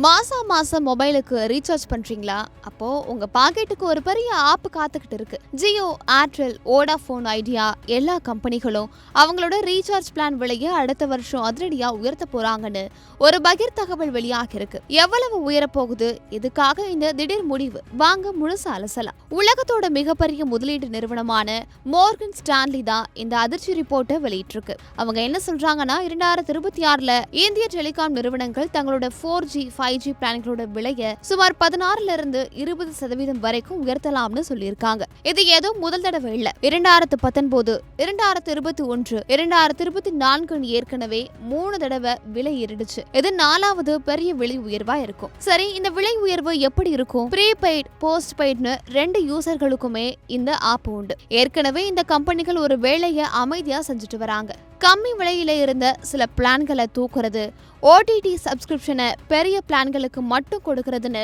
மாசம் மொபைலுக்கு ரீசார்ஜ் பண்றீங்களா? அப்போ உங்க பாக்கெட்டுக்கு ஒரு பெரிய ஆப் காத்துக்கிட்டு இருக்கு. ஜியோ, ஏர்டெல், வோடாஃபோன் ஐடியா எல்லா கம்பெனிகளும் அவங்களோட ரீசார்ஜ் பிளான் விலையை அடுத்த வருஷம் அதிரடியா உயர்த்த போறாங்கன்னு ஒரு பகிர் தகவல் வெளியாகி இருக்கு. எவ்வளவு உயரப்போகுது, இதுக்காக இந்த திடீர் முடிவு, வாங்க முழுசா அலசலாம். உலகத்தோட மிகப்பெரிய முதலீட்டு நிறுவனமான மோர்கன் ஸ்டான்லி தான் இந்த அதிர்ச்சி ரிப்போர்ட்டை வெளியிட்டிருக்கு. அவங்க என்ன சொல்றாங்கன்னா, 2026 இந்திய டெலிகாம் நிறுவனங்கள் தங்களோட 4G 5G பிளான்களோட விலையை சுமார் 16% வரைக்கும் உயர்த்தலாம்னு சொல்லியிருக்காங்க. இது ஏதோ முதல் தடவை இல்ல. 2019, 2021, 2024 ஏற்கனவே 3 தடவை விலை ஏறிடுச்சு. இது 4வது பெரிய விலை உயர்வா இருக்கும். சரி, இந்த விலை உயர்வு எப்படி இருக்கும்? ப்ரீபெய்ட், போஸ்ட் பெய்ட்னு 2 யூசர்களுக்குமே இந்த ஆப் உண்டு. ஏற்கனவே இந்த கம்பெனிகள் ஒரு வேலையை அமைதியா செஞ்சுட்டு வராங்க. கம்மி விலையில இருந்த சில பிளான்களை தூக்குறது, OTT சப்ஸ்கிரிப்ஷனை பெரிய பிளான்களுக்கு மட்டும் கொடுக்கறதுன்னு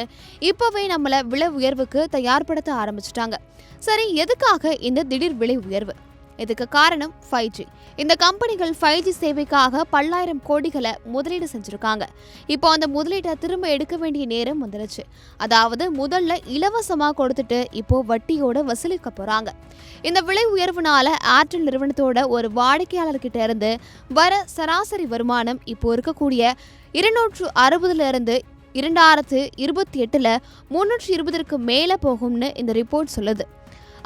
இப்பவே நம்மள விலை உயர்வுக்கு தயார்படுத்த ஆரம்பிச்சுட்டாங்க. சரி, எதுக்காக இந்த திடீர் விலை உயர்வு? இதுக்கு காரணம் 5G. இந்த கம்பெனிகள் 5G சேவைக்காக பல்லாயிரம் கோடிகளை முதலீடு செஞ்சிருக்காங்க. இப்போ அந்த முதலீட்டை திரும்ப எடுக்க வேண்டிய நேரம் வந்துருச்சு. அதாவது முதல்ல இலவசமா கொடுத்துட்டு இப்போ வட்டியோட வசூலிக்க போறாங்க. இந்த விலை உயர்வுனால ஏர்டெல் நிறுவனத்தோட ஒரு வாடிக்கையாளர்கிட்ட இருந்து வர சராசரி வருமானம் இப்போ இருக்கக்கூடிய 260 இருந்து 2028 320க்கு மேல போகும்னு இந்த ரிப்போர்ட் சொல்லுது.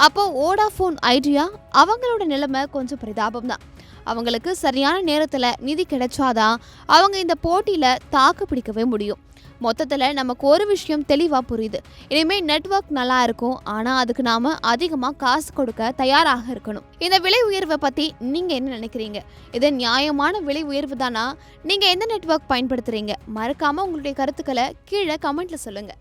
அப்போ வோடாஃபோன் ஐடியா அவங்களோட நிலைமை கொஞ்சம் பரிதாபம் தான். அவங்களுக்கு சரியான நேரத்தில் நிதி கிடைச்சாதான் அவங்க இந்த போட்டியில தாக்கு பிடிக்கவே முடியும். மொத்தத்தில் நமக்கு ஒரு விஷயம் தெளிவாக புரியுது. இனிமேல் நெட்வொர்க் நல்லா இருக்கும், ஆனால் அதுக்கு நாம அதிகமாக காசு கொடுக்க தயாராக இருக்கணும். இந்த விலை உயர்வை பற்றி நீங்கள் என்ன நினைக்கிறீங்க? இது நியாயமான விலை உயர்வு தானா? நீங்கள் எந்த நெட்வொர்க் பயன்படுத்துறீங்க? மறக்காமல் உங்களுடைய கருத்துக்களை கீழே கமெண்ட்ல சொல்லுங்கள்.